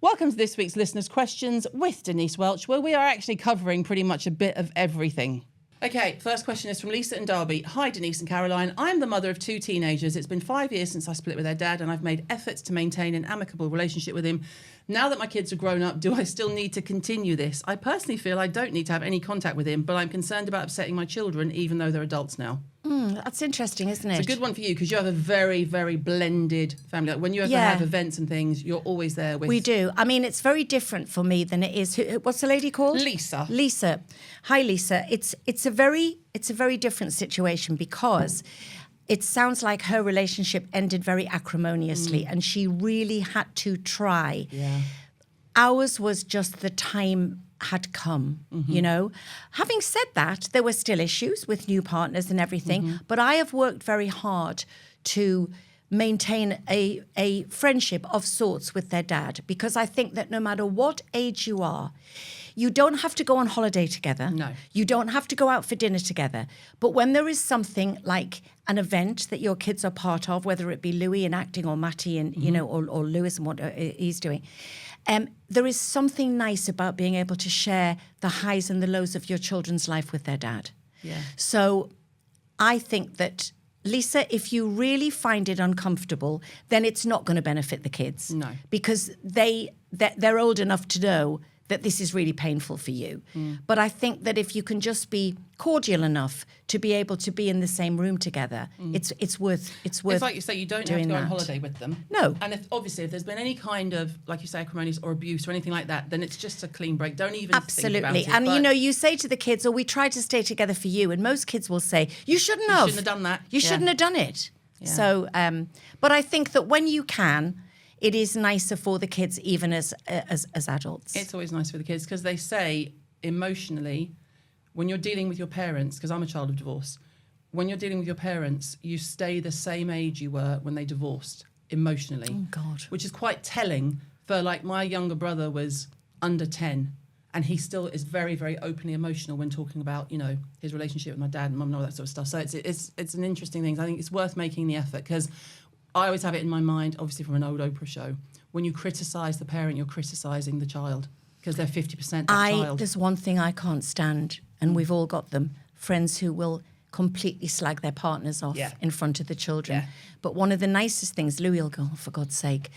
Welcome to this week's Listeners' Questions with Denise Welch, where we are actually covering pretty much a bit of everything. Okay, first question is from Lisa and Derby. Hi, Denise and Caroline. I'm the mother of 2 teenagers. It's been 5 years since I split with their dad, and I've made efforts to maintain an amicable relationship with him. Now that my kids are grown up, do I still need to continue this? I personally feel I don't need to have any contact with him, but I'm concerned about upsetting my children, even though they're adults now. That's interesting, isn't it? It's a good one for you because you have a very, very blended family. Like when you ever have events and things, you're always there with... We do. I mean, it's very different for me than it is... What's the lady called? Lisa. Lisa. Hi, Lisa. It's a very different situation because it sounds like her relationship ended very acrimoniously and she really had to try. Yeah. Ours was just the time had come, you know. Having said that, there were still issues with new partners and everything, but I have worked very hard to maintain a friendship of sorts with their dad because I think that no matter what age you are, you don't have to go on holiday together. No. You don't have to go out for dinner together. But when there is something like an event that your kids are part of, whether it be Louis in acting or Matty and, you know, or Lewis and what he's doing, there is something nice about being able to share the highs and the lows of your children's life with their dad. Yeah. So I think that, Lisa, if you really find it uncomfortable, then it's not going to benefit the kids. No. Because they're old enough to know that this is really painful for you. But I think that if you can just be cordial enough to be able to be in the same room together, it's worth It's like you say, you don't have to go on holiday with them. No. And if there's been any kind of, like you say, acrimonious or abuse or anything like that, then it's just a clean break. Don't even Absolutely. think about it. And, you know, you say to the kids, we tried to stay together for you. And most kids will say, you shouldn't have. You shouldn't have done that. You shouldn't have done it. Yeah. So, but I think that when you can, it is nicer for the kids even as adults. It's always nice for the kids because they say emotionally, when you're dealing with your parents, because I'm a child of divorce, when you're dealing with your parents, you stay the same age you were when they divorced emotionally. Oh, God. Which is quite telling for, like, my younger brother was under 10 and he still is very, very openly emotional when talking about, you know, his relationship with my dad and mum and all that sort of stuff. So it's an interesting thing. I think it's worth making the effort because I always have it in my mind, obviously from an old Oprah show, when you criticise the parent, you're criticising the child because they're 50% that child. There's one thing I can't stand, and we've all got them, friends who will completely slag their partners off in front of the children. Yeah. But one of the nicest things, Louis will go, for God's sake,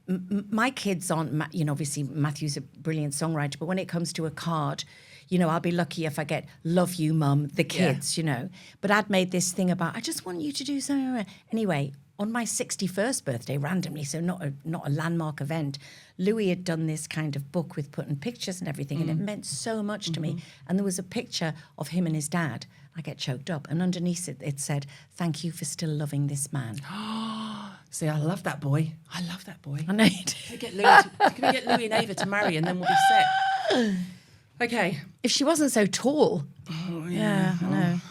my kids aren't, you know, obviously Matthew's a brilliant songwriter, but when it comes to a card, you know, I'll be lucky if I get love you, mum, the kids, you know. But I'd made this thing about, I just want you to do something. Anyway, on my 61st birthday, randomly, so not a landmark event, Louis had done this kind of book with putting pictures and everything, and it meant so much to me. And there was a picture of him and his dad. I get choked up. And underneath it said, "Thank you for still loving this man." See, I love that boy. I love that boy. I know you do. Can we get Louis and Ava to marry and then we'll be set? Okay. If she wasn't so tall. Oh, Yeah, I know.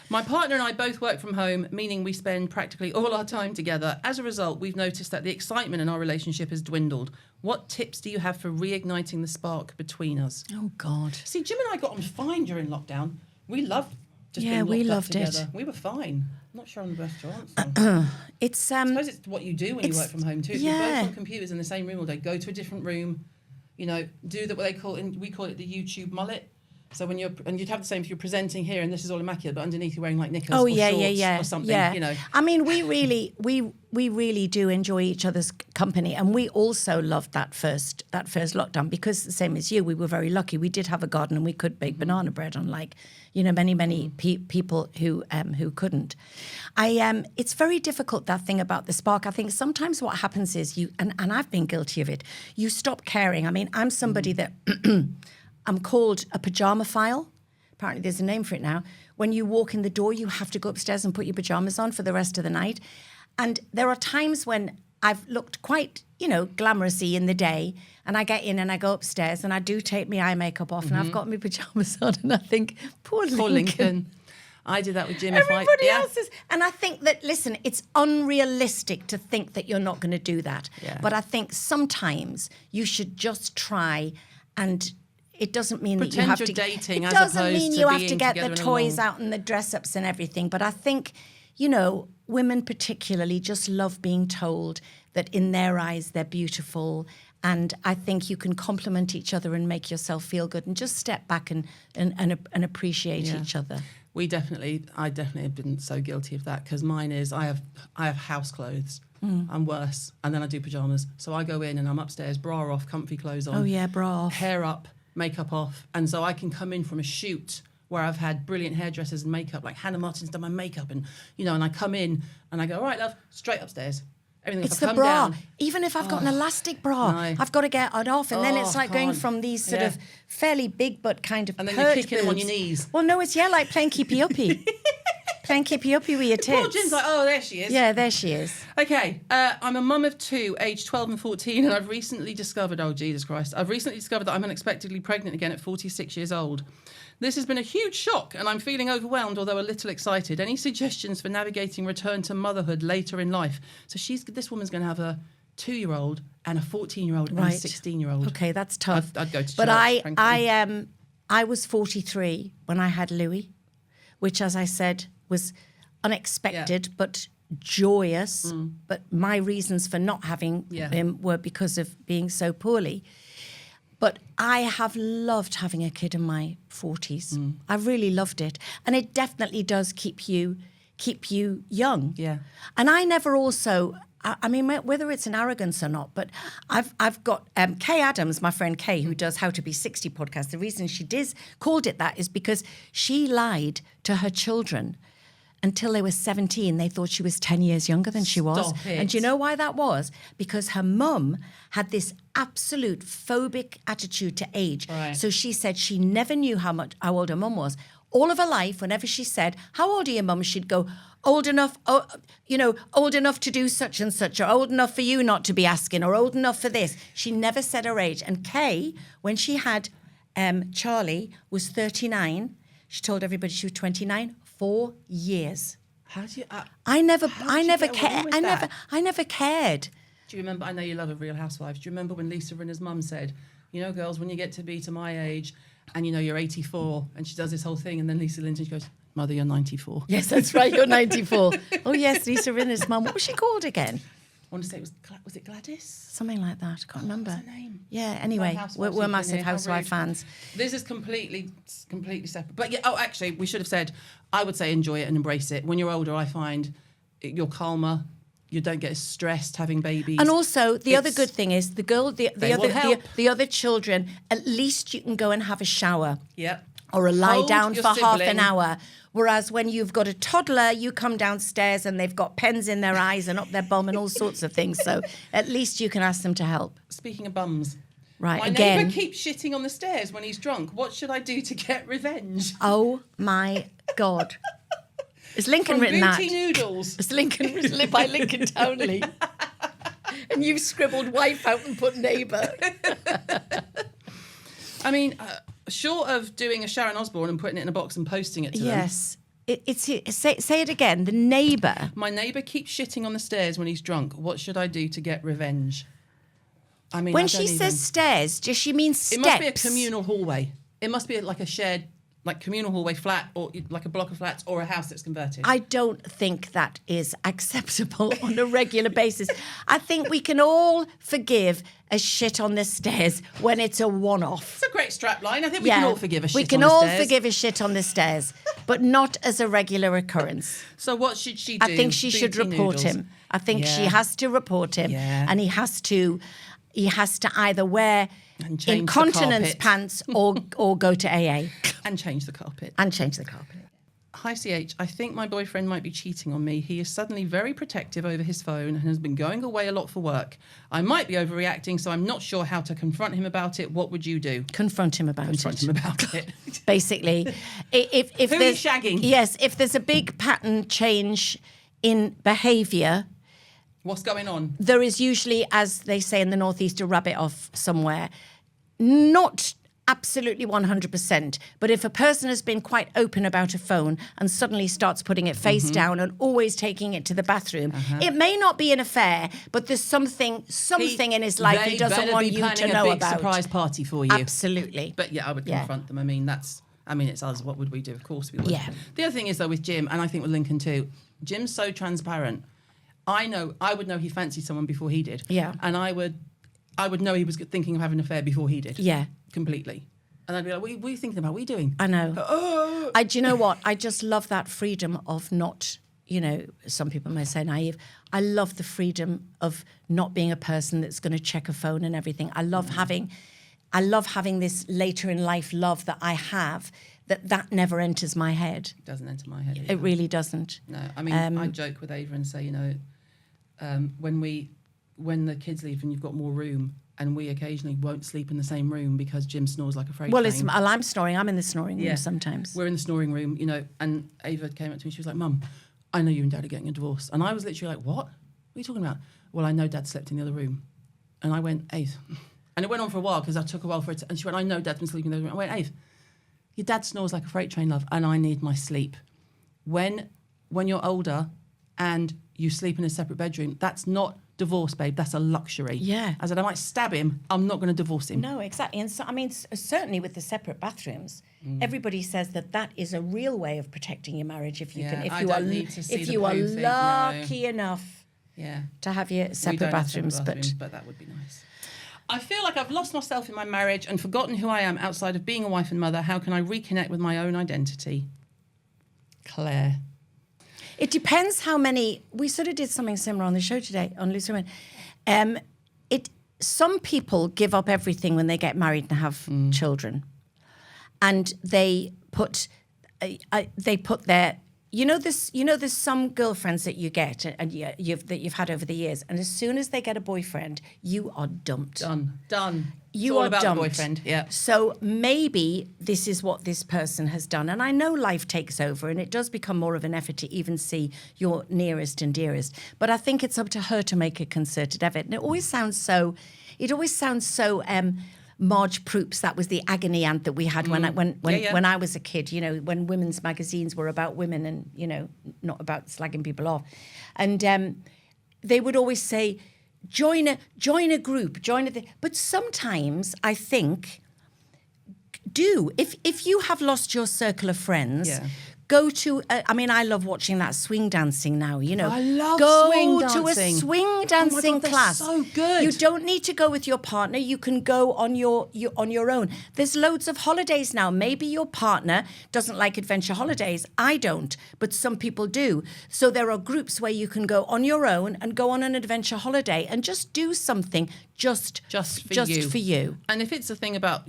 My partner and I both work from home, meaning we spend practically all our time together. As a result, we've noticed that the excitement in our relationship has dwindled. What tips do you have for reigniting the spark between us? Oh, God. See, Jim and I got on fine during lockdown. We loved just being we locked up loved together. it. We were fine. I'm not sure I'm the best to answer. I suppose it's what you do when you work from home too. If you're both on computers in the same room all day, go to a different room, you know, do what they call, we call it the YouTube mullet. So when and you'd have the same if you're presenting here and this is all immaculate, but underneath you're wearing like knickers or shorts or something, you know. I mean, we really do enjoy each other's company, and we also loved that first lockdown because the same as you, we were very lucky. We did have a garden and we could bake banana bread, unlike, you know, many people who couldn't. It's very difficult, that thing about the spark. I think sometimes what happens is and I've been guilty of it, you stop caring. I mean, I'm somebody that I'm called a pajama file. Apparently there's a name for it now. When you walk in the door, you have to go upstairs and put your pajamas on for the rest of the night. And there are times when I've looked quite, you know, glamorousy in the day, and I get in and I go upstairs and I do take my eye makeup off and I've got my pajamas on and I think, poor Lincoln. I did that with Jim. Everybody else is. And I think that, listen, it's unrealistic to think that you're not going to do that. Yeah. But I think sometimes you should just try, and it doesn't mean that you have to... dating it as doesn't opposed mean to you have being to get together the in a toys long- out and the dress-ups and everything. But I think, you know, women particularly just love being told that in their eyes they're beautiful And I think you can complement each other and make yourself feel good and just step back and appreciate each other. I definitely have been so guilty of that, because mine is I have house clothes. I'm worse. And then I do pajamas. So I go in and I'm upstairs, bra off, comfy clothes on. Oh, yeah, bra off. Hair up, makeup off. And so I can come in from a shoot where I've had brilliant hairdressers and makeup, like Hannah Martin's done my makeup. And, you know, and I come in and I go, all right, love, straight upstairs. Everything It's else. I the come bra. down. Even if I've got an elastic bra, No. I've got to get it off. And then it's like going can't. from these sort of fairly big but kind of And then pert you're kicking them on boobs. your knees. Well, no, it's, like playing keepy-uppy. Playing keepy-uppy with your tits. Poor Jim's like, oh, there she is. Yeah, there she is. Okay, I'm a mum of two, aged 12 and 14, and I've recently discovered, oh, Jesus Christ, I've recently discovered that I'm unexpectedly pregnant again at 46 years old. This has been a huge shock, and I'm feeling overwhelmed, although a little excited. Any suggestions for navigating return to motherhood later in life? So this woman's going to have a 2-year-old and a 14-year-old and a 16-year-old. Okay, that's tough. I'd go to but church, frankly. I was 43 when I had Louis, which, as I said, was unexpected but joyous. But my reasons for not having him were because of being so poorly. But I have loved having a kid in my 40s. I really loved it. And it definitely does keep you young. Yeah. And I never also, I mean, whether it's an arrogance or not, but I've got Kay Adams, my friend Kay, who does How to Be 60 podcast. The reason she called it that is because she lied to her children until they were 17. They thought she was 10 years younger than she was. Stop it. And do you know why that was? Because her mum had this absolute phobic attitude to age. Right. So she said she never knew how old her mum was. All of her life, whenever she said, how old are you, mum? She'd go, old enough to do such and such, or old enough for you not to be asking, or old enough for this. She never said her age. And Kay, when she had Charlie, was 39. She told everybody she was 29. 4 years. How do you... I never cared. Do you remember, I know you love a Real Housewives, do you remember when Lisa Rinna's mum said, you know, girls, when you get to be to my age and, you know, you're 84, and she does this whole thing, and then Lisa Linton, she goes, Mother, you're 94. Yes, that's right, you're 94. Oh, yes, Lisa Rinna's mum. What was she called again? I want to say was it Gladys? Something like that. I can't remember. What's her name? Yeah, anyway, we're massive Housewife fans. This is completely separate. But yeah, actually, we should have said, I would say enjoy it and embrace it. When you're older, I find you're calmer. You don't get as stressed having babies. And also, the other good thing is the other children, at least you can go and have a shower. Yep. Or lie Hold down your for half an sibling. hour. Whereas when you've got a toddler, you come downstairs and they've got pens in their eyes and up their bum and all sorts of things. So at least you can ask them to help. Speaking of bums. Right, My again. neighbour keeps shitting on the stairs when he's drunk. What should I do to get revenge? Oh, my God. Has Lincoln written that? Booty noodles. It's Lincoln written by Lincoln Townley. And you've scribbled wife out and put neighbour. I mean, short of doing a Sharon Osbourne and putting it in a box and posting it to them. Yes. Say it again. The neighbour. My neighbour keeps shitting on the stairs when he's drunk. What should I do to get revenge? I mean, When she says stairs, does she mean steps? It must be a communal hallway. It must be like a shared, like communal hallway flat, or like a block of flats, or a house that's converted. I don't think that is acceptable on a regular basis. I think we can all forgive a shit on the stairs when it's a one-off. It's a great strapline. I think we can all forgive a shit on the stairs. We can all forgive a shit on the stairs, but not as a regular occurrence. So what should she do? I think she should report him. I think she has to report him, and he has to either wear incontinence pants or go to AA. And change the carpet. Hi, CH. I think my boyfriend might be cheating on me. He is suddenly very protective over his phone and has been going away a lot for work. I might be overreacting, so I'm not sure how to confront him about it. What would you do? Confront him about it. Basically. If Who are you shagging? Yes, if there's a big pattern change in behaviour... What's going on? There is usually, as they say in the Northeast, a rabbit off somewhere. Not absolutely 100%, but if a person has been quite open about a phone and suddenly starts putting it face down and always taking it to the bathroom, it may not be an affair, but there's something in his life he doesn't want you to know a big about. Surprise party for you. Absolutely. But yeah, I would confront them. I mean, it's us. What would we do? Of course we would. Yeah. The other thing is, though, with Jim, and I think with Lincoln too, Jim's so transparent. I would know he fancied someone before he did. Yeah. And I would I would know he was thinking of having an affair before he did. Yeah. Completely. And I'd be like, what are you thinking about? What are you doing? I know. Do you know what? I just love that freedom of not, some people may say naive. I love the freedom of not being a person that's going to check a phone and everything. I love having this later in life love that I have, that never enters my head. It doesn't enter my head either. It really doesn't. No, I mean, I joke with Ava and say, when the kids leave and you've got more room, and we occasionally won't sleep in the same room because Jim snores like a freight train. Well, I'm snoring. I'm in the snoring room sometimes. We're in the snoring room, and Ava came up to me. She was like, Mum, I know you and Dad are getting a divorce. And I was literally like, what? What are you talking about? Well, I know Dad slept in the other room. And I went, Ava. And it went on for a while because I took a while for it. And she went, I know Dad's been sleeping in the other room. I went, Ava, your dad snores like a freight train, love, and I need my sleep. When you're older and you sleep in a separate bedroom, that's not divorce, babe. That's a luxury. Yeah. I said, I might stab him. I'm not going to divorce him. No, exactly. And so, I mean, certainly with the separate bathrooms, everybody says that is a real way of protecting your marriage. If you if you are lucky enough to have your separate bathrooms, but that would be nice. I feel like I've lost myself in my marriage and forgotten who I am outside of being a wife and mother. How can I reconnect with my own identity? Claire. It depends how many. We sort of did something similar on the show today on Loose Women. Some people give up everything when they get married and have children, and they put their. There's some girlfriends that you get and you've had over the years, and as soon as they get a boyfriend, you are dumped. Done. You are about dumped. The boyfriend. Yeah. So maybe this is what this person has done, and I know life takes over, and it does become more of an effort to even see your nearest and dearest. But I think it's up to her to make a concerted effort, and it always sounds so. Marge Proops, that was the agony aunt that we had when I was a kid, when women's magazines were about women and, not about slagging people off. And they would always say, join a group, but sometimes I think, if you have lost your circle of friends, go to, I love watching that swing dancing now, I love swing dancing. Go to a swing dancing class. So good. You don't need to go with your partner. You can go on your own. There's loads of holidays now. Maybe your partner doesn't like adventure holidays. I don't, but some people do. So there are groups where you can go on your own and go on an adventure holiday and just do something just for you. And if it's a thing about,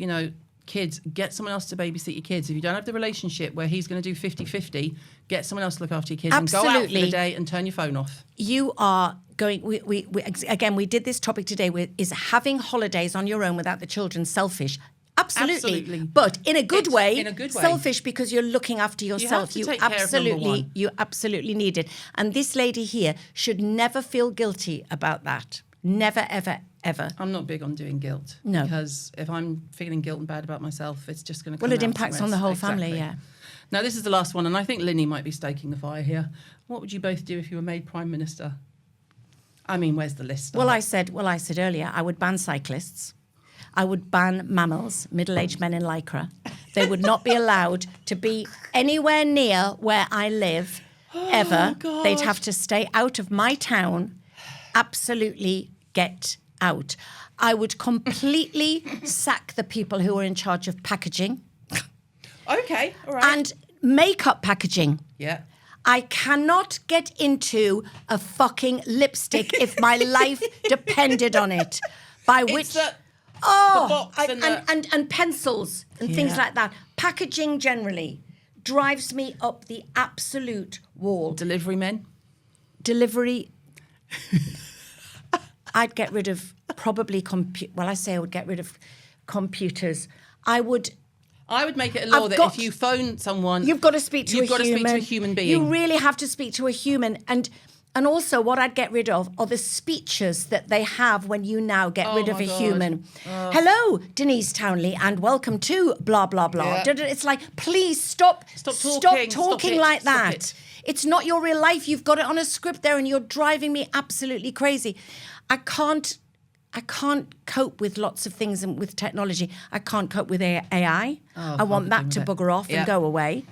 kids, get someone else to babysit your kids. If you don't have the relationship where he's going to do 50-50, get someone else to look after your kids. Absolutely. And go out for the day and turn your phone off. You are going, we did this topic today, is having holidays on your own without the children selfish? Absolutely. But in a good way. Selfish because you're looking after yourself. You have to take care of number one. You absolutely need it. And this lady here should never feel guilty about that. Never, ever, ever. I'm not big on doing guilt. No. Because if I'm feeling guilt and bad about myself, it's just going to come Well, it out impacts on the whole family, yeah. Now, this is the last one, and I think Linny might be stoking the fire here. What would you both do if you were made Prime Minister? I mean, where's the list? Well, I said earlier, I would ban cyclists. I would ban mammals, middle-aged men in Lycra. They would not be allowed to be anywhere near where I live, ever. God. They'd have to stay out of my town. Absolutely get out. I would completely sack the people who are in charge of packaging. Okay, all right. And makeup packaging. Yeah. I cannot get into a fucking lipstick if my life depended on it. And pencils and things like that. Packaging generally drives me up the absolute wall. Delivery men? I'd get rid of probably I would get rid of computers. I would make it a law that if you phone someone, you've got to speak to a human being. You really have to speak to a human. And also what I'd get rid of are the speeches that they have when you now get rid of a human. Hello, Denise Townley, and welcome to blah, blah, blah. Yeah. It's like, please stop talking like that. It's not your real life. You've got it on a script there and you're driving me absolutely crazy. I can't cope with lots of things and with technology. I can't cope with AI. I want that to bugger off and go away.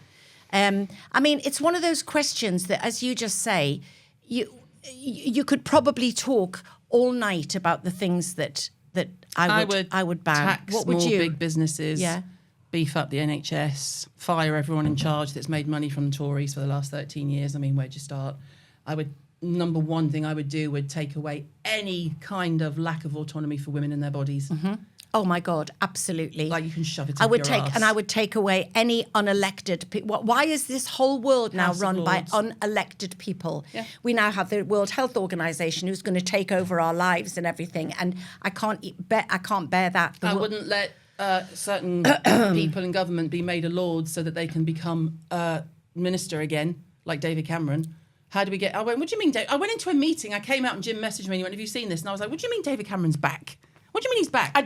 It's one of those questions that, as you just say, you could probably talk all night about the things that that I would ban? Tax What would small, you? big businesses. Yeah. Beef up the NHS. Fire everyone in charge that's made money from the Tories for the last 13 years. I mean, where'd you start? Number one thing I would do would take away any kind of lack of autonomy for women in their bodies. Mm-hmm. Oh my God, absolutely. Like you can shove it I up would your take, ass. and I would take away any unelected people. Why is this whole world now House of run by Lords. unelected people? Yeah. We now have the World Health Organization who's going to take over our lives and everything, and I can't bear that. I wouldn't let certain people in government be made a lord so that they can become minister again, like David Cameron. How do we get? I went, what do you mean, Dave? I went into a meeting. I came out and Jim messaged me and he went, have you seen this? And I was like, what do you mean David Cameron's back? What do you mean he's back? I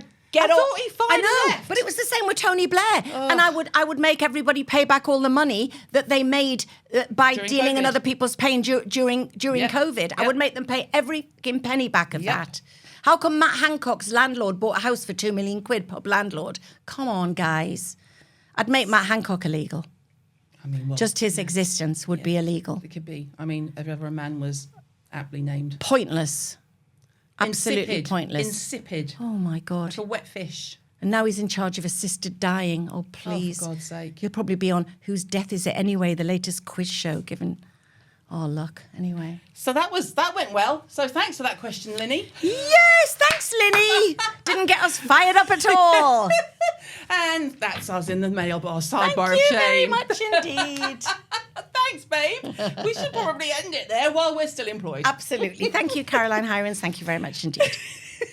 thought he fired I know, left. but it was the same with Tony Blair. And I would make everybody pay back all the money that they made by During dealing in COVID. other people's pain during Yep. COVID. I Yep. would make them pay every penny back of Yep. that. How come Matt Hancock's landlord bought a house for £2 million, pub landlord? Come on, guys. I'd make Matt Hancock illegal. I mean, well, Just his existence would be illegal. it could be. I mean, if ever a man was aptly named. Pointless. Absolutely Insipid. pointless. Insipid. Oh, my God. Like a wet fish. And now he's in charge of assisted dying. Oh, please. Oh, for God's sake. He'll probably be on Whose Death Is It Anyway, the latest quiz show, given... Oh, luck. Anyway. So that went well. So thanks for that question, Linny. Yes, thanks, Linny. Didn't get us fired up at all. And that's us in the mailbar sidebar Thank of you shame. very much indeed. Thanks, babe. We should probably end it there while we're still employed. Absolutely. Thank you, Caroline Hirons. Thank you very much indeed.